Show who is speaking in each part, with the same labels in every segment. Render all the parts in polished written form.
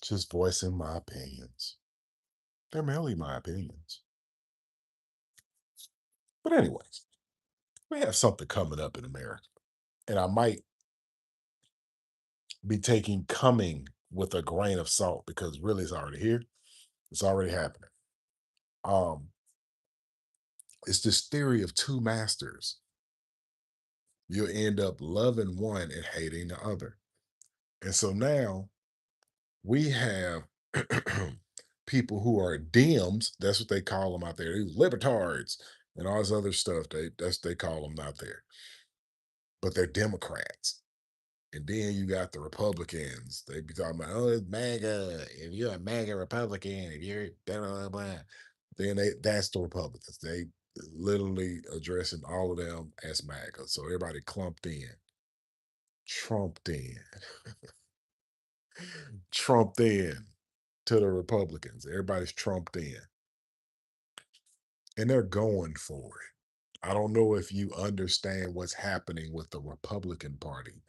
Speaker 1: Just voicing my opinions. They're merely my opinions. But anyways, we have something coming up in America, and I might be taking coming with a grain of salt because really it's already here. It's already happening. Um, it's this theory of two masters. You'll end up loving one and hating the other. And so now we have people who are Dems. That's what they call them out there. These libertards and all this other stuff. That's they call them out there. But they're Democrats. And then you got the Republicans. They be talking about, oh, it's MAGA. If you're a MAGA Republican, if you're blah, blah, blah, then that's the Republicans. They literally addressing all of them as MAGA. So everybody clumped in, trumped in, trumped in to the Republicans. Everybody's trumped in. And they're going for it. I don't know if you understand what's happening with the Republican Party,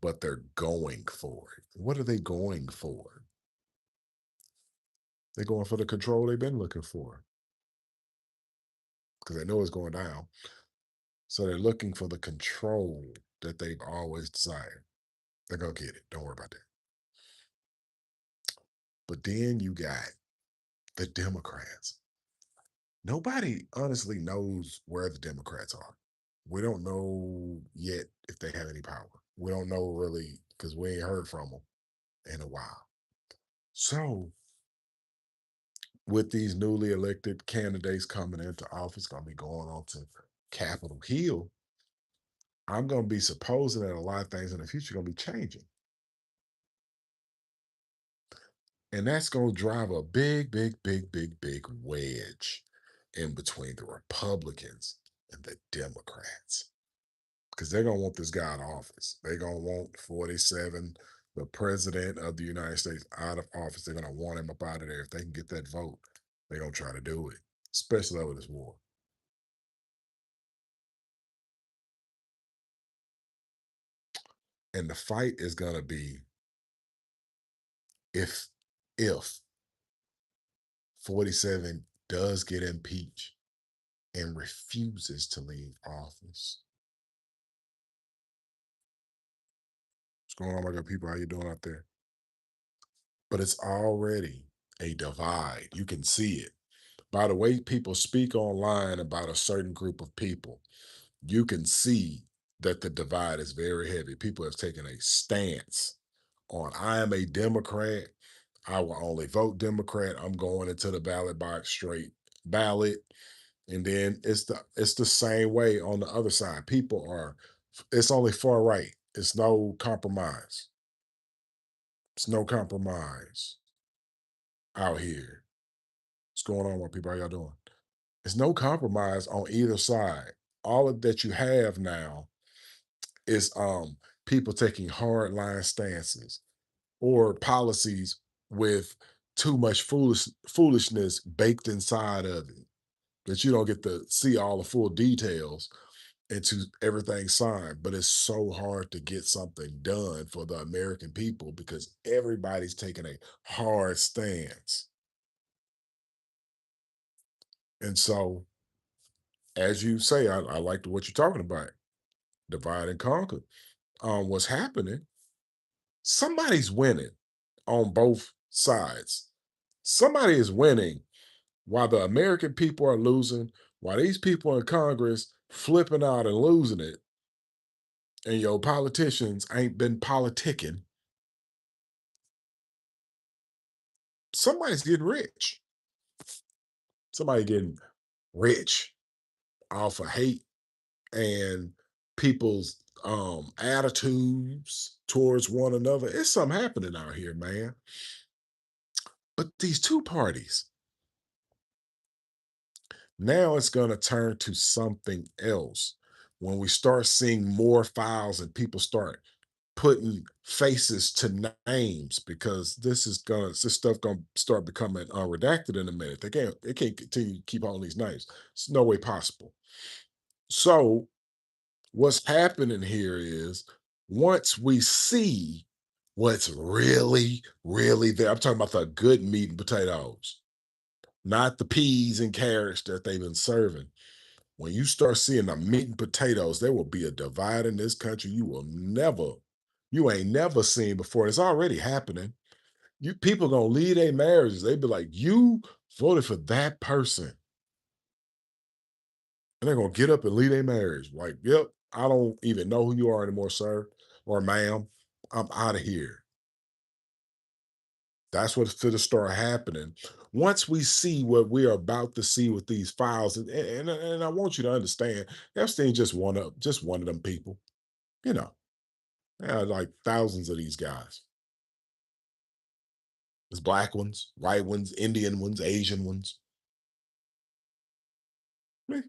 Speaker 1: but they're going for it. What are they going for? They're going for the control they've been looking for because they know it's going down. So they're looking for the control that they've always desired. They're going to get it. Don't worry about that. But then you got the Democrats. Nobody honestly knows where the Democrats are. We don't know yet if they have any power. We don't know really because we ain't heard from them in a while. So, with these newly elected candidates coming into office, going to be going on to Capitol Hill, I'm going to be supposing that a lot of things in the future are going to be changing. And that's going to drive a big, big, big, big, big wedge in between the Republicans and the Democrats because they're going to want this guy in office. They're going to want 47, the president of the United States, out of office. They're going to want him up out of there. If they can get that vote, they're going to try to do it, especially over this war. And the fight is going to be if, if 47 does get impeached and refuses to leave office. What's going on, my good people? How you doing out there? But it's already a divide. You can see it. By the way people speak online about a certain group of people, you can see that the divide is very heavy. People have taken a stance on I am a Democrat. I will only vote Democrat. I'm going into the ballot box straight ballot. And then it's the same way on the other side. People are it's only far right. It's no compromise. It's no compromise out here. What's going on, my people? How y'all doing? It's no compromise on either side. All of that you have now is people taking hard line stances or policies with too much foolishness baked inside of it that you don't get to see all the full details into everything signed. But it's so hard to get something done for the American people because everybody's taking a hard stance. And so, as you say, I like what you're talking about. Divide and conquer. What's happening? Somebody's winning on both sides. Somebody is winning while the American people are losing, while these people in Congress flipping out and losing it, and your politicians ain't been politicking. Somebody's getting rich. Somebody getting rich off of hate and people's attitudes towards one another. It's something happening out here, man. But these two parties, now it's going to turn to something else when we start seeing more files and people start putting faces to names because this stuff gonna start becoming unredacted in a minute. They can't continue to keep all these names. It's no way possible. So what's happening here is once we see what's really, really there. I'm talking about the good meat and potatoes, not the peas and carrots that they've been serving. When you start seeing the meat and potatoes, there will be a divide in this country you ain't never seen before. It's already happening. You people gonna leave their marriages. They be like, you voted for that person. And they're gonna get up and leave their marriage. Like, yep, I don't even know who you are anymore, sir or ma'am. I'm out of here. That's what's to start happening. Once we see what we're about to see with these files, and I want you to understand, Epstein just one of them people. You know, there are like thousands of these guys. There's black ones, white ones, Indian ones, Asian ones. They,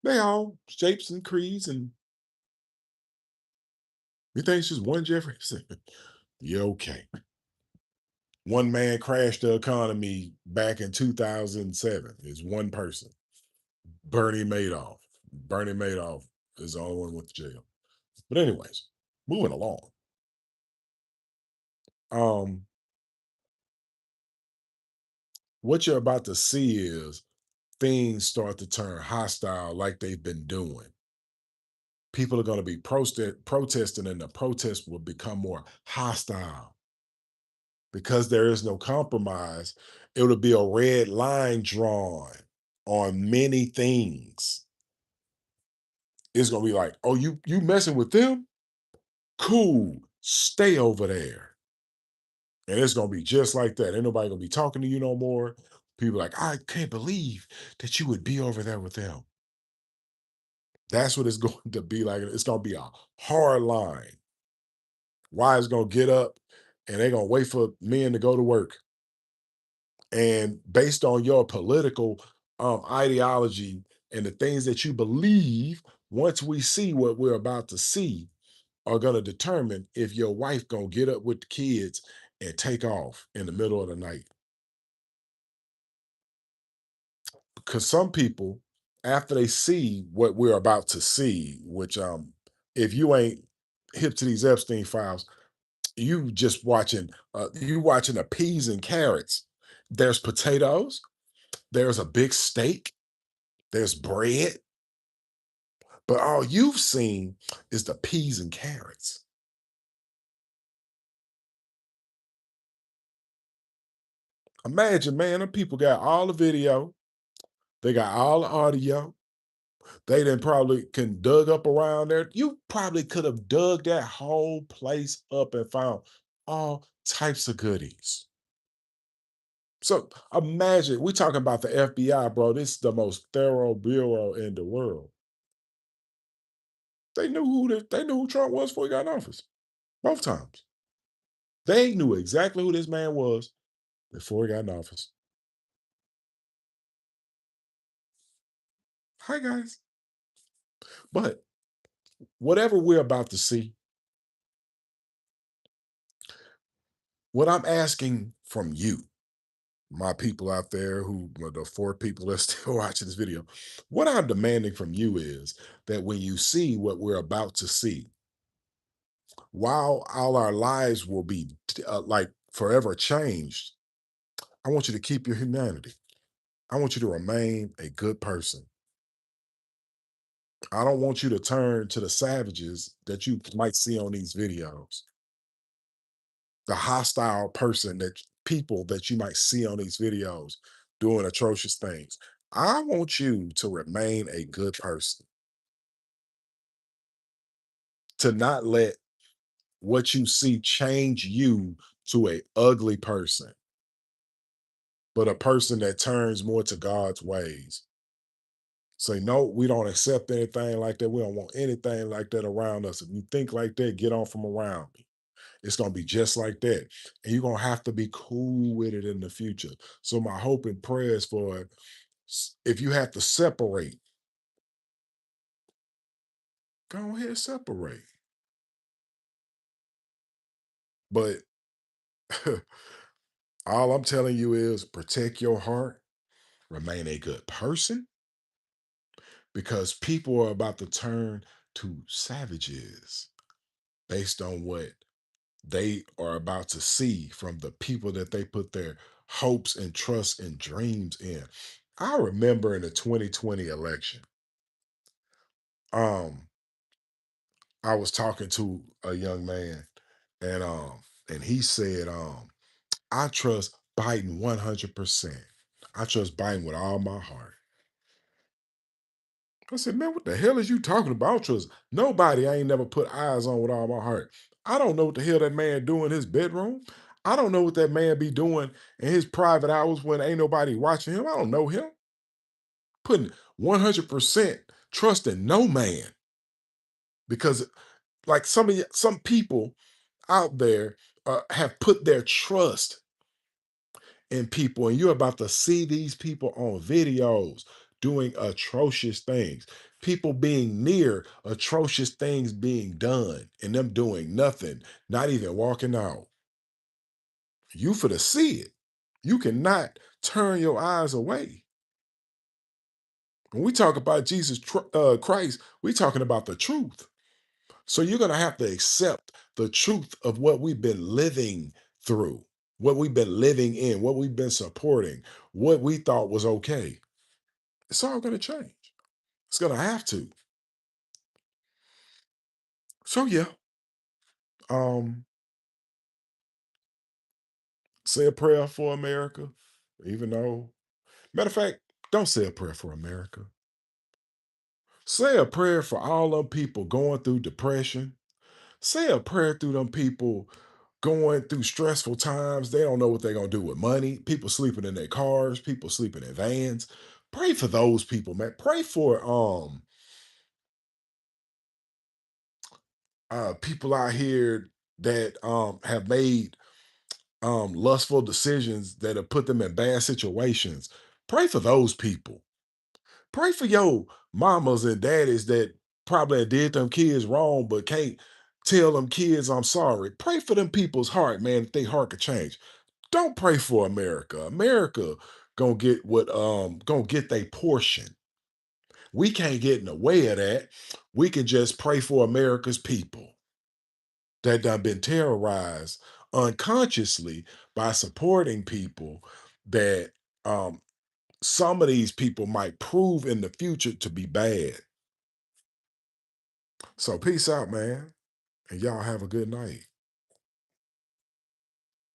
Speaker 1: they all shapes and creeds, and you think it's just one Jeffrey? You okay? One man crashed the economy back in 2007. Is one person, Bernie Madoff. Bernie Madoff is the only one went to jail. But anyways, moving along. Um, what you're about to see is things start to turn hostile like they've been doing. People are going to be protesting, and the protest will become more hostile because there is no compromise. It'll be a red line drawn on many things. It's gonna be like, oh, you messing with them? Cool, stay over there. And it's gonna be just like that. Ain't nobody gonna be talking to you no more. People like, I can't believe that you would be over there with them. That's what it's going to be like. It's gonna be a hard line. Wives gonna get up and they're gonna wait for men to go to work. And based on your political ideology and the things that you believe, once we see what we're about to see, are going to determine if your wife going to get up with the kids and take off in the middle of the night. Because some people, after they see what we're about to see, which if you ain't hip to these Epstein files, you watching the peas and carrots. There's potatoes, there's a big steak, there's bread, but all you've seen is the peas and carrots. Imagine, man, them people got all the video, they got all the audio. They then probably can dug up around there. You probably could have dug that whole place up and found all types of goodies. So imagine we talking about the FBI, bro. This is the most thorough bureau in the world. They knew who Trump was before he got in office. Both times. They knew exactly who this man was before he got in office. Hi guys. But whatever we're about to see, what I'm asking from you, my people out there who well, the four people that's still watching this video, what I'm demanding from you is that when you see what we're about to see, while all our lives will be like forever changed, I want you to keep your humanity. I want you to remain a good person. I don't want you to turn to the savages that you might see on these videos, the hostile person that people that you might see on these videos doing atrocious things. I want you to remain a good person, to not let what you see change you to a ugly person, but a person that turns more to God's ways. Say, no, we don't accept anything like that. We don't want anything like that around us. If you think like that, get on from around me. It's going to be just like that. And you're going to have to be cool with it in the future. So, my hope and prayers for if you have to separate, go ahead, separate. But all I'm telling you is protect your heart, remain a good person, because people are about to turn to savages based on what they are about to see from the people that they put their hopes and trust and dreams in. I remember in the 2020 election, um, I was talking to a young man, and he said, I trust Biden 100%. I trust Biden with all my heart. I said, man, what the hell is you talking about? I don't trust nobody I ain't never put eyes on with all my heart. I don't know what the hell that man do in his bedroom. I don't know what that man be doing in his private hours when ain't nobody watching him. I don't know him. Putting 100% trust in no man because like some people out there have put their trust in people, and you're about to see these people on videos doing atrocious things, people being near atrocious things being done, and them doing nothing, not even walking out. You for to see it. You cannot turn your eyes away. When we talk about Christ, we talking about the truth. So you're going to have to accept the truth of what we've been living through, what we've been living in, what we've been supporting, what we thought was okay. It's all going to change. It's going to have to. So yeah, um, say a prayer for America. Even though, matter of fact, don't say a prayer for America. Say a prayer for all them people going through depression. Say a prayer through them people going through stressful times. They don't know what they're gonna do with money. People sleeping in their cars, people sleeping in vans. Pray for those people, man. Pray for people out here that have made lustful decisions that have put them in bad situations. Pray for those people. Pray for your mamas and daddies that probably did them kids wrong, but can't tell them kids I'm sorry. Pray for them people's heart, man, if they heart could change. Don't pray for America. America gonna get their portion. We can't get in the way of that. We can just pray for America's people that done been terrorized unconsciously by supporting people that some of these people might prove in the future to be bad. So peace out, man. And y'all have a good night.